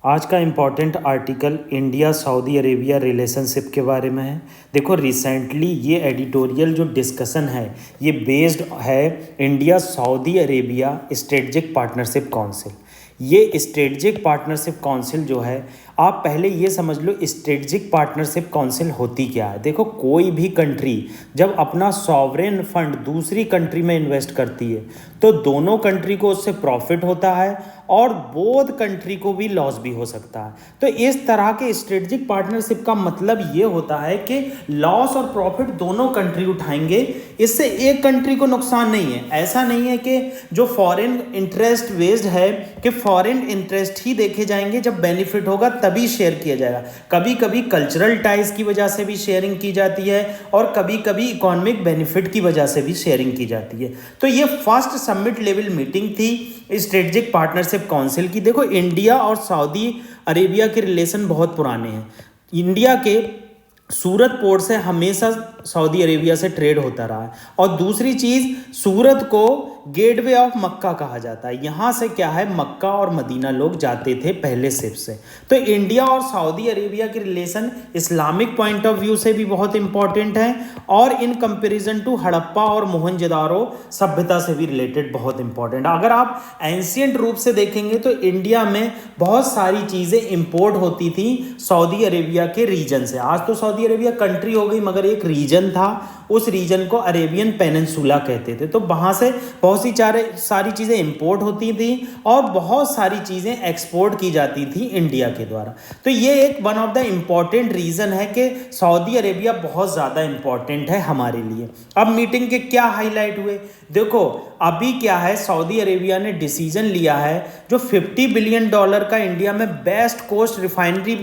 आज का important article India Saudi Arabia relationship के बारे में है। देखो रिसेंटली ये एडिटोरियल जो डिस्कशन है ये बेस्ड है India Saudi Arabia strategic partnership council. ये स्ट्रेटजिक पार्टनरशिप काउंसिल जो है, आप पहले ये समझ लो स्ट्रेटजिक पार्टनरशिप काउंसिल होती क्या है। देखो कोई भी कंट्री जब अपना सॉवरेन फंड दूसरी कंट्री में इन्वेस्ट करती है तो दोनों कंट्री को उससे प्रॉफिट होता है और बोथ कंट्री को भी लॉस भी हो सकता है। तो इस तरह के स्ट्रेटजिक पार्टनरशिप का मतलब ये होता है कि लॉस और प्रॉफिट दोनों कंट्री उठाएंगे, इससे एक कंट्री को नुकसान नहीं है। ऐसा नहीं है कि जो फॉरेन इंटरेस्ट बेस्ड है कि फॉरेन इंटरेस्ट ही देखे जाएंगे, जब बेनिफिट होगा तभी शेयर किया जाएगा। कभी कभी कल्चरल टाइज की वजह से भी शेयरिंग की जाती है और कभी कभी इकोनॉमिक बेनिफिट की वजह से भी शेयरिंग की जाती है। तो ये फर्स्ट समिट लेवल मीटिंग थी स्ट्रेटजिक पार्टनरशिप काउंसिल की। देखो इंडिया और सऊदी अरेबिया के रिलेशन बहुत पुराने हैं। इंडिया के सूरत पोर्ट से हमेशा सऊदी अरेबिया से ट्रेड होता रहा है और दूसरी चीज़ सूरत को गेटवे ऑफ मक्का कहा जाता है। यहाँ से क्या है, मक्का और मदीना लोग जाते थे पहले शिप से। तो इंडिया और सऊदी अरेबिया के relation Islamic point of view से भी बहुत इंपॉर्टेंट है और इन कंपैरिजन टू हड़प्पा और मोहनजोदारो सभ्यता से भी रिलेटेड बहुत इंपॉर्टेंट। अगर आप एंशियंट रूप से देखेंगे तो इंडिया में बहुत सारी चीज़ें इंपोर्ट होती थी सऊदी अरेबिया के रीजन से। आज तो सऊदी अरेबिया कंट्री हो गई मगर एक रीजन था, उस रीजन को अरेबियन पेनिनसुला कहते थे। तो वहाँ से बहुत सी सारी चीज़ें इंपोर्ट होती थी और बहुत सारी चीज़ें एक्सपोर्ट की जाती थी इंडिया के द्वारा। तो ये एक one of the important reason है कि सऊदी अरेबिया बहुत ज़्यादा इम्पॉर्टेंट है हमारे लिए। अब मीटिंग के क्या हाईलाइट हुए, देखो अभी क्या है, सऊदी अरेबिया ने डिसीजन लिया है जो $50 बिलियन का इंडिया में बेस्ट कोस्ट रिफाइनरी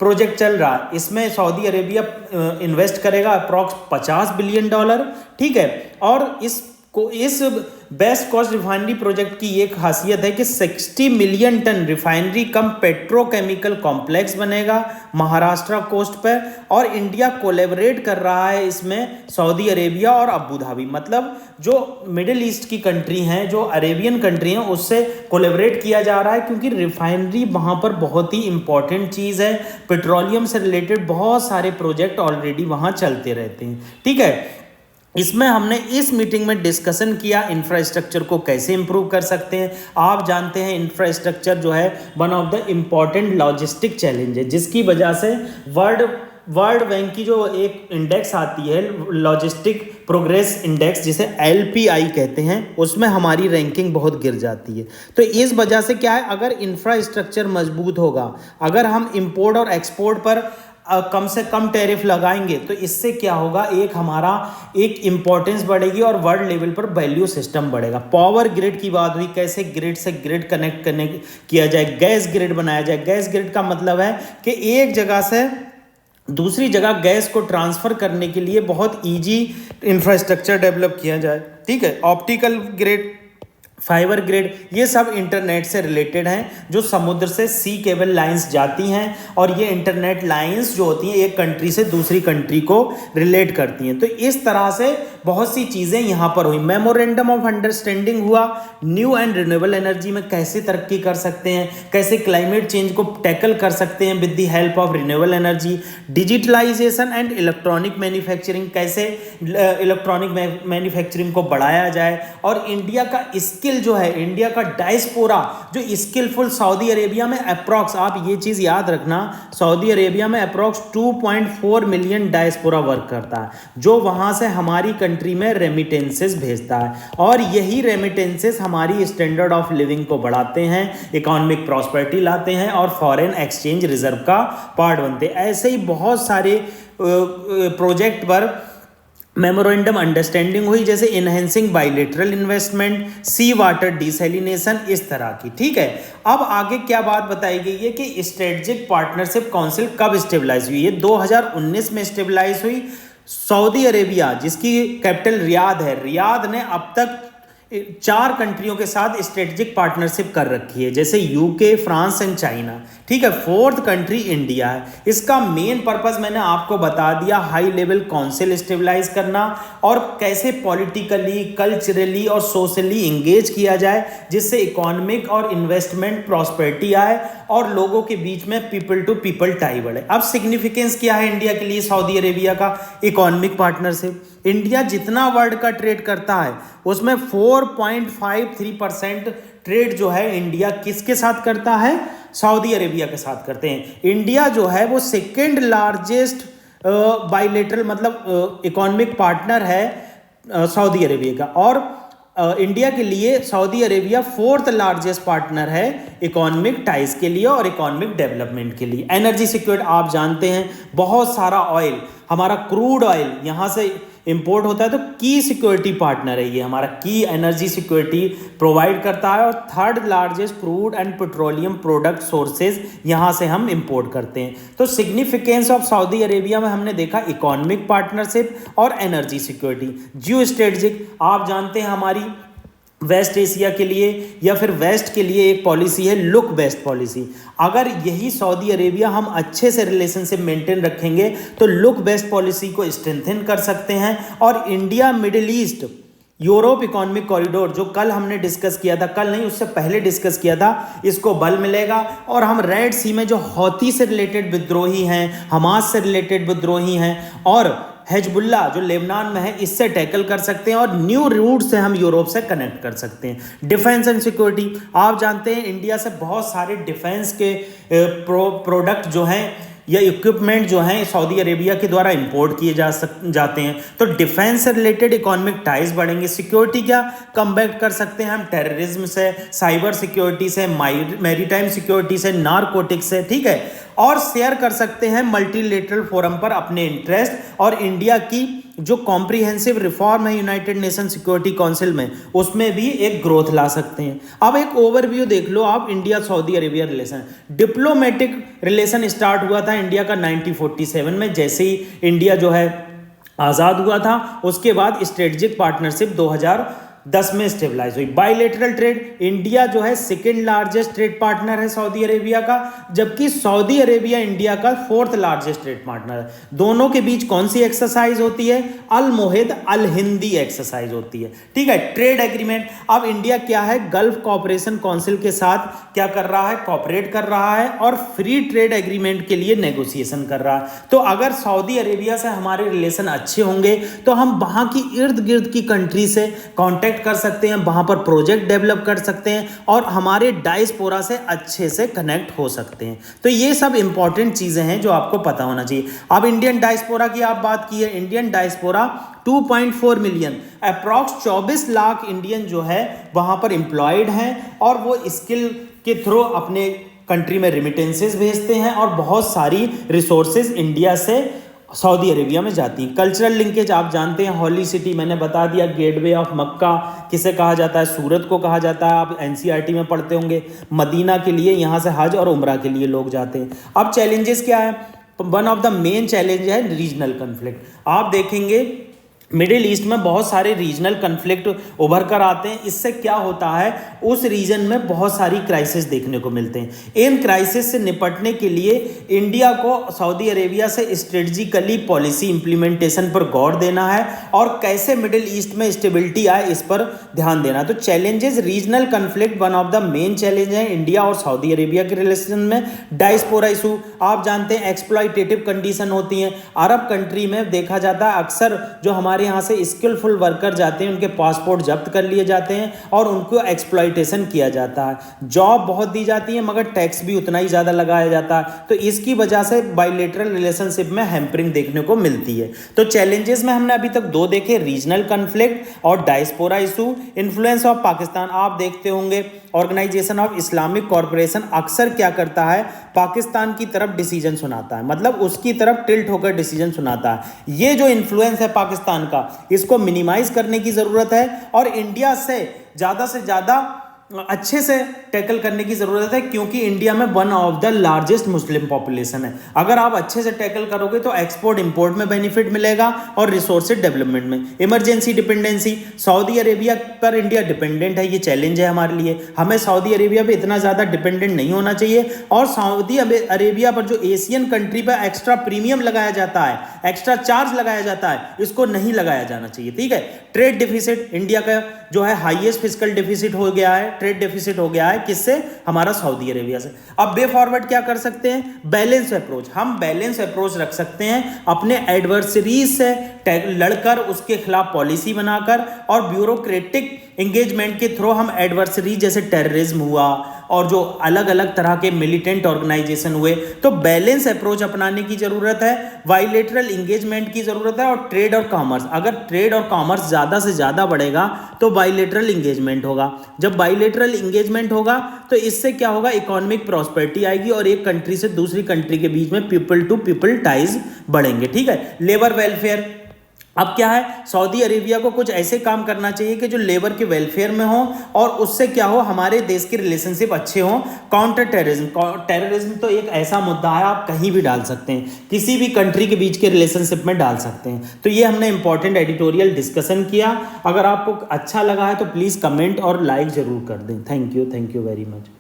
प्रोजेक्ट चल रहा है, इसमें सऊदी अरेबिया इन्वेस्ट करेगा अप्रॉक्स $50 बिलियन। ठीक है, और इस बेस्ट कॉस्ट रिफाइनरी प्रोजेक्ट की एक खासियत है कि 60 मिलियन टन रिफाइनरी कम पेट्रोकेमिकल कॉम्प्लेक्स बनेगा महाराष्ट्र कोस्ट पर और इंडिया कोलैबोरेट कर रहा है इसमें सऊदी अरेबिया और अबू धाबी, मतलब जो मिडिल ईस्ट की कंट्री हैं, जो अरेबियन कंट्री हैं, उससे कोलैबोरेट किया जा रहा है क्योंकि रिफाइनरी वहाँ पर बहुत ही इंपॉर्टेंट चीज़ है। पेट्रोलियम से रिलेटेड बहुत सारे प्रोजेक्ट ऑलरेडी वहाँ चलते रहते हैं। ठीक है, इसमें हमने इस मीटिंग में डिस्कशन किया इंफ्रास्ट्रक्चर को कैसे इंप्रूव कर सकते हैं। आप जानते हैं इंफ्रास्ट्रक्चर जो है one of the important logistic challenge है, जिसकी वजह से वर्ल्ड बैंक की जो एक इंडेक्स आती है लॉजिस्टिक प्रोग्रेस इंडेक्स, जिसे LPI कहते हैं, उसमें हमारी रैंकिंग बहुत गिर जाती है। तो इस वजह से क्या है, अगर इंफ्रास्ट्रक्चर मजबूत होगा, अगर हम इंपोर्ट और एक्सपोर्ट पर कम से कम टैरिफ लगाएंगे तो इससे क्या होगा, एक हमारा एक इम्पोर्टेंस बढ़ेगी और वर्ल्ड लेवल पर वैल्यू सिस्टम बढ़ेगा। पावर ग्रिड की बात हुई, कैसे ग्रिड से ग्रिड कनेक्ट किया जाए, गैस ग्रिड बनाया जाए। गैस ग्रिड का मतलब है कि एक जगह से दूसरी जगह गैस को ट्रांसफ़र करने के लिए बहुत ईजी इंफ्रास्ट्रक्चर डेवलप किया जाए। ठीक है, ऑप्टिकल ग्रिड, फाइबर ग्रिड, ये सब इंटरनेट से रिलेटेड हैं, जो समुद्र से सी केबल लाइंस जाती हैं और ये इंटरनेट लाइंस जो होती हैं एक कंट्री से दूसरी कंट्री को रिलेट करती हैं। तो इस तरह से बहुत सी चीज़ें यहाँ पर हुई। मेमोरेंडम ऑफ अंडरस्टैंडिंग हुआ, न्यू एंड रिन्यूएबल एनर्जी में कैसे तरक्की कर सकते हैं, कैसे क्लाइमेट चेंज को टैकल कर सकते हैं with the help of renewable energy. Digitalization and electronic manufacturing, कैसे इलेक्ट्रॉनिक मैन्युफैक्चरिंग को बढ़ाया जाए। और इंडिया का स्किल जो है, इंडिया का डायस्पोरा जो स्किलफुल सऊदी अरेबिया में अप्रॉक्स, आप ये चीज याद रखना, सऊदी अरेबिया में अप्रॉक्स 2.4 मिलियन डायस्पोरा वर्क करता है, जो वहां से हमारी कंट्री में रेमिटेंसेस भेजता है और यही रेमिटेंसेस हमारी स्टैंडर्ड ऑफ लिविंग को बढ़ाते हैं, इकोनॉमिक प्रॉस्पेरिटी लाते हैं और फॉरेन एक्सचेंज रिजर्व का पार्ट बनते हैं। ऐसे ही बहुत सारे प्रोजेक्ट पर मेमोरेंडम अंडरस्टैंडिंग हुई, जैसे इनहेंसिंग बाइलेटरल इन्वेस्टमेंट, सी वाटर डिसैलिनेशन, इस तरह की। ठीक है, अब आगे क्या बात बताई गई है कि स्ट्रेटजिक पार्टनरशिप काउंसिल कब स्टेबलाइज हुई। ये 2019 में स्टेबलाइज हुई। सऊदी अरेबिया जिसकी कैपिटल रियाद है, रियाद ने अब तक चार कंट्रियों के साथ स्ट्रेटेजिक पार्टनरशिप कर रखी है, जैसे यूके, फ्रांस एंड चाइना। ठीक है, फोर्थ कंट्री इंडिया है। इसका मेन पर्पस मैंने आपको बता दिया, हाई लेवल काउंसिल स्टेबलाइज करना और कैसे पॉलिटिकली, कल्चरली और सोशली इंगेज किया जाए, जिससे इकोनॉमिक और इन्वेस्टमेंट प्रॉस्पेरिटी आए और लोगों के बीच में पीपल टू पीपल टाई बढ़े। अब सिग्निफिकेंस क्या है इंडिया के लिए सऊदी अरेबिया का? Economic partnership. इंडिया जितना वर्ल्ड का ट्रेड करता है उसमें 4.53% ट्रेड जो है इंडिया किसके साथ करता है? सऊदी अरेबिया के साथ करते हैं। इंडिया जो है वो सेकेंड लार्जेस्ट बाइलेटरल मतलब इकोनॉमिक पार्टनर है सऊदी अरेबिया का, और इंडिया के लिए Saudi Arabia fourth largest partner है इकोनॉमिक टाइज के लिए और इकोनॉमिक डेवलपमेंट के लिए। एनर्जी सिक्योरिटी आप जानते हैं, बहुत सारा ऑयल, हमारा क्रूड ऑयल यहाँ से इंपोर्ट होता है, तो की सिक्योरिटी पार्टनर है ये हमारा, की एनर्जी सिक्योरिटी प्रोवाइड करता है और third largest crude and petroleum product sources यहाँ से हम इंपोर्ट करते हैं। तो सिग्निफिकेंस ऑफ सऊदी अरेबिया में हमने देखा इकोनॉमिक पार्टनरशिप और एनर्जी सिक्योरिटी। जियो स्ट्रेटेजिक आप जानते हैं, हमारी वेस्ट एशिया के लिए या फिर वेस्ट के लिए एक पॉलिसी है लुक वेस्ट पॉलिसी। अगर यही सऊदी अरेबिया हम अच्छे से रिलेशनशिप मेंटेन रखेंगे तो लुक वेस्ट पॉलिसी को स्ट्रेंथन कर सकते हैं और India middle east Europe economic corridor जो कल हमने डिस्कस किया था, कल नहीं उससे पहले डिस्कस किया था, इसको बल मिलेगा और हम रेड सी में जो हौती से रिलेटेड विद्रोही हैं, हमास से रिलेटेड विद्रोही हैं और हिजबुल्ला जो लेबनान में है, इससे टैकल कर सकते हैं और न्यू रूट से हम यूरोप से कनेक्ट कर सकते हैं। डिफेंस एंड सिक्योरिटी आप जानते हैं, इंडिया से बहुत सारे डिफेंस के प्रोडक्ट जो हैं या इक्विपमेंट जो हैं सऊदी अरेबिया के द्वारा इंपोर्ट किए जाते हैं। तो डिफेंस से रिलेटेड इकोनॉमिक टाइज बढ़ेंगे। सिक्योरिटी क्या कम्बैट कर सकते हैं हम? टेररिज्म से, साइबर सिक्योरिटी से, मैरीटाइम सिक्योरिटी से, नारकोटिक्स से, ठीक है, और शेयर कर सकते हैं मल्टीलेटरल फोरम पर अपने इंटरेस्ट। और इंडिया की जो कॉम्प्रिहेंसिव रिफॉर्म है यूनाइटेड नेशन सिक्योरिटी काउंसिल में, उसमें भी एक ग्रोथ ला सकते हैं। अब एक ओवरव्यू देख लो आप India Saudi Arabia relation. Diplomatic relation start हुआ था इंडिया का 1947 में, जैसे ही इंडिया जो है आज़ाद हुआ था, उसके बाद स्ट्रेटेजिक पार्टनरशिप 2010 में स्टेबलाइज हुई। बाइलेटरल ट्रेड, इंडिया जो है सेकेंड लार्जेस्ट ट्रेड पार्टनर है सऊदी अरेबिया का, जबकि सऊदी अरेबिया इंडिया का फोर्थ लार्जेस्ट ट्रेड पार्टनर है। दोनों के बीच कौन सी एक्सरसाइज होती है? अल मोहिद अल हिंदी एक्सरसाइज होती है। ठीक है, ट्रेड एग्रीमेंट। अब इंडिया क्या है, गल्फ कोऑपरेशन काउंसिल के साथ क्या कर रहा है? कोऑपरेट कर रहा है और फ्री ट्रेड एग्रीमेंट के लिए नेगोशिएशन कर रहा है। तो अगर सऊदी अरेबिया से हमारे रिलेशन अच्छे होंगे तो हम वहां की इर्द गिर्द की कंट्री से कॉन्टेक्ट कर सकते हैं, वहां पर प्रोजेक्ट डेवलप कर सकते हैं और हमारे डायस्पोरा से अच्छे से कनेक्ट हो सकते हैं। तो ये सब इंपॉर्टेंट चीजें हैं जो आपको पता होना चाहिए। अब इंडियन डायस्पोरा की आप बात की है, Indian diaspora 2.4 million, approx 24 lakh Indian जो है वहां पर एम्प्लॉयड हैं और वो स्किल के थ्रू अपने कंट्री में रिमिटेंसेस भेजते हैं और बहुत सारी रिसोर्सेज इंडिया से सऊदी अरेबिया में जाती हैं। कल्चरल लिंकेज आप जानते हैं, हॉली सिटी मैंने बता दिया, गेटवे ऑफ मक्का किसे कहा जाता है? सूरत को कहा जाता है, आप एनसीईआरटी में पढ़ते होंगे। मदीना के लिए यहाँ से हज और उम्रा के लिए लोग जाते हैं। अब चैलेंजेस क्या है? One of the main challenge है रीजनल कन्फ्लिक्ट। आप देखेंगे मिडिल ईस्ट में बहुत सारे रीजनल कन्फ्लिक्ट उभर कर आते हैं। इससे क्या होता है, उस रीजन में बहुत सारी क्राइसिस देखने को मिलते हैं। इन क्राइसिस से निपटने के लिए इंडिया को सऊदी अरेबिया से स्ट्रेटजिकली पॉलिसी इंप्लीमेंटेशन पर गौर देना है और कैसे मिडिल ईस्ट में स्टेबिलिटी आए इस पर ध्यान देना। तो challenges, regional conflict one of the main challenge है इंडिया और सऊदी अरेबिया के रिलेशन में। डायस्पोरा इशू आप जानते हैं, एक्सप्लॉयटेटिव कंडीशन होती हैं। अरब कंट्री में देखा जाता है अक्सर जो हमारे यहाँ से स्किलफुल वर्कर जाते हैं उनके पासपोर्ट जब्त कर लिए जाते हैं और उनको एक्सप्लॉयटेशन किया जाता है। जॉब बहुत दी जाती है मगर टैक्स भी उतना ही ज़्यादा लगाया जाता है। तो इसकी वजह से बाइलेटरल रिलेशनशिप में हैम्परिंग देखने को मिलती है। तो चैलेंजेस में हमने अभी तक दो देखे, रीजनल कन्फ्लिक्ट और diaspora issue. Influence of Pakistan आप देखते होंगे, ऑर्गेनाइजेशन ऑफ इस्लामिक कॉरपोरेशन अक्सर क्या करता है, पाकिस्तान की तरफ डिसीजन सुनाता है, मतलब उसकी तरफ टिल्ट होकर डिसीजन सुनाता है। ये जो इन्फ्लुएंस है पाकिस्तान का, इसको मिनिमाइज करने की जरूरत है और इंडिया से ज़्यादा अच्छे से टैकल करने की ज़रूरत है, क्योंकि इंडिया में one of the largest Muslim population है। अगर आप अच्छे से टैकल करोगे तो एक्सपोर्ट इंपोर्ट में बेनिफिट मिलेगा और रिसोर्सेज डेवलपमेंट में। इमरजेंसी डिपेंडेंसी, सऊदी अरेबिया पर इंडिया डिपेंडेंट है, ये चैलेंज है हमारे लिए। हमें सऊदी अरेबिया पे इतना ज़्यादा डिपेंडेंट नहीं होना चाहिए, और सऊदी अरेबिया पर जो एशियन कंट्री पर एक्स्ट्रा प्रीमियम लगाया जाता है, एक्स्ट्रा चार्ज लगाया जाता है, इसको नहीं लगाया जाना चाहिए। ठीक है। ट्रेड डिफिसिट, इंडिया का जो है हाईएस्ट फिस्कल डिफिसिट हो गया है, ट्रेड डिफिसिट हो गया है, किससे? हमारा सऊदी अरेबिया से। अब वे फॉरवर्ड क्या कर सकते हैं? Balance approach. हम बैलेंस अप्रोच रख सकते हैं अपने एडवर्सरीज से लड़कर, उसके खिलाफ पॉलिसी बनाकर, और ब्यूरोक्रेटिक एंगेजमेंट के थ्रू हम एडवर्सरी जैसे टेररिज्म हुआ और जो अलग अलग तरह के मिलिटेंट ऑर्गेनाइजेशन हुए, तो बैलेंस अप्रोच अपनाने की जरूरत है, बाइलेटरल एंगेजमेंट की जरूरत है, और ट्रेड और कॉमर्स। अगर ट्रेड और कॉमर्स ज़्यादा से ज़्यादा बढ़ेगा तो बाइलेटरल एंगेजमेंट होगा। जब बाइलेटरल एंगेजमेंट होगा तो इससे क्या होगा? इकोनॉमिक प्रॉस्पेरिटी आएगी और एक कंट्री से दूसरी कंट्री के बीच में पीपल टू पीपल टाइज बढ़ेंगे। ठीक है। लेबर वेलफेयर, अब क्या है? सऊदी अरेबिया को कुछ ऐसे काम करना चाहिए कि जो लेबर के वेलफेयर में हो, और उससे क्या हो? हमारे देश के रिलेशनशिप अच्छे हों। काउंटर टेररिज्म, टेररिज्म तो एक ऐसा मुद्दा है आप कहीं भी डाल सकते हैं, किसी भी कंट्री के बीच के रिलेशनशिप में डाल सकते हैं। तो ये हमने इंपॉर्टेंट एडिटोरियल डिस्कशन किया। अगर आपको अच्छा लगा है तो प्लीज़ कमेंट और लाइक जरूर कर दें। Thank you very much.